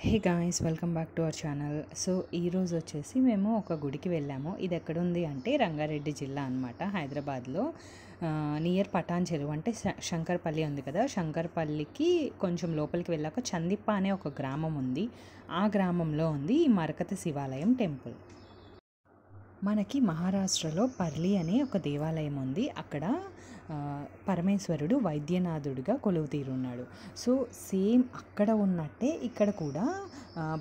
Hey guys, welcome back to our channel. So ఈరోజు వచ్చేసి మేము ఒక గుడికి వెళ్ళాము. ఇది ఎక్కడుంది అంటే రంగారెడ్డి జిల్లా అనమాట, హైదరాబాద్లో. నియర్ పటాన్ చెరువు అంటే శంకర్పల్లి ఉంది కదా, శంకర్పల్లికి కొంచెం లోపలికి వెళ్ళాక చందిప్ప అనే ఒక గ్రామం ఉంది. ఆ గ్రామంలో ఉంది ఈ మరకత శివాలయం టెంపుల్. మనకి మహారాష్ట్రలో పర్లి అనే ఒక దేవాలయం ఉంది. అక్కడ పరమేశ్వరుడు వైద్యనాథుడిగా కొలువు తీరున్నాడు. సో సేమ్ అక్కడ ఉన్నట్టే ఇక్కడ కూడా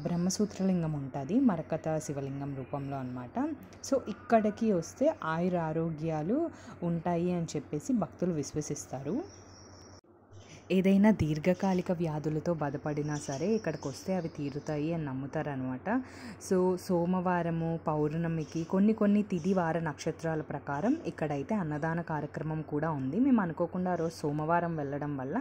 బ్రహ్మసూత్రలింగం ఉంటుంది, మరకత శివలింగం రూపంలో అనమాట. సో ఇక్కడికి వస్తే ఆయురారోగ్యాలు ఉంటాయి అని చెప్పేసి భక్తులు విశ్వసిస్తారు. ఏదైనా దీర్ఘకాలిక వ్యాధులతో బాధపడినా సరే ఇక్కడికి వస్తే అవి తీరుతాయి అని నమ్ముతారనమాట. సో సోమవారము, పౌర్ణమికి, కొన్ని తిథి వార నక్షత్రాల ప్రకారం ఇక్కడైతే అన్నదాన కార్యక్రమం కూడా ఉంది. మేము అనుకోకుండా ఆ రోజు సోమవారం వెళ్ళడం వల్ల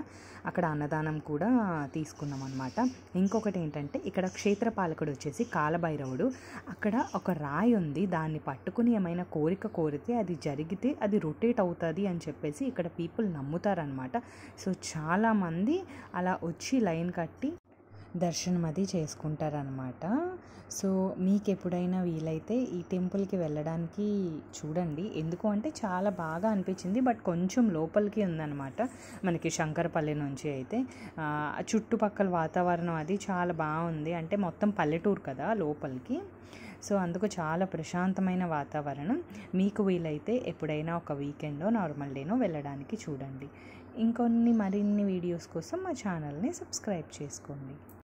అక్కడ అన్నదానం కూడా తీసుకున్నాం అనమాట. ఇంకొకటి ఏంటంటే ఇక్కడ క్షేత్రపాలకుడు వచ్చేసి కాలభైరవుడు. అక్కడ ఒక రాయి ఉంది, దాన్ని పట్టుకుని ఏమైనా కోరిక కోరితే అది జరిగితే అది రొటేట్ అవుతుంది అని చెప్పేసి ఇక్కడ పీపుల్ నమ్ముతారనమాట. సో చాలామంది అలా వచ్చి లైన్ కట్టి దర్శనం అది చేసుకుంటారనమాట. సో మీకు ఎప్పుడైనా వీలైతే ఈ టెంపుల్కి వెళ్ళడానికి చూడండి. ఎందుకు అంటే చాలా బాగా అనిపించింది, బట్ కొంచెం లోపలికి ఉందన్నమాట మనకి శంకరపల్లి నుంచి అయితే. చుట్టుపక్కల వాతావరణం అది చాలా బాగుంది, అంటే మొత్తం పల్లెటూరు కదా లోపలికి. సో అందుకు చాలా ప్రశాంతమైన వాతావరణం. మీకు వీలైతే ఎప్పుడైనా ఒక వీకెండో నార్మల్ డేనో వెళ్ళడానికి చూడండి. మరిన్ని వీడియోస్ కోసం మా ఛానల్ని సబ్స్క్రైబ్ చేసుకోండి.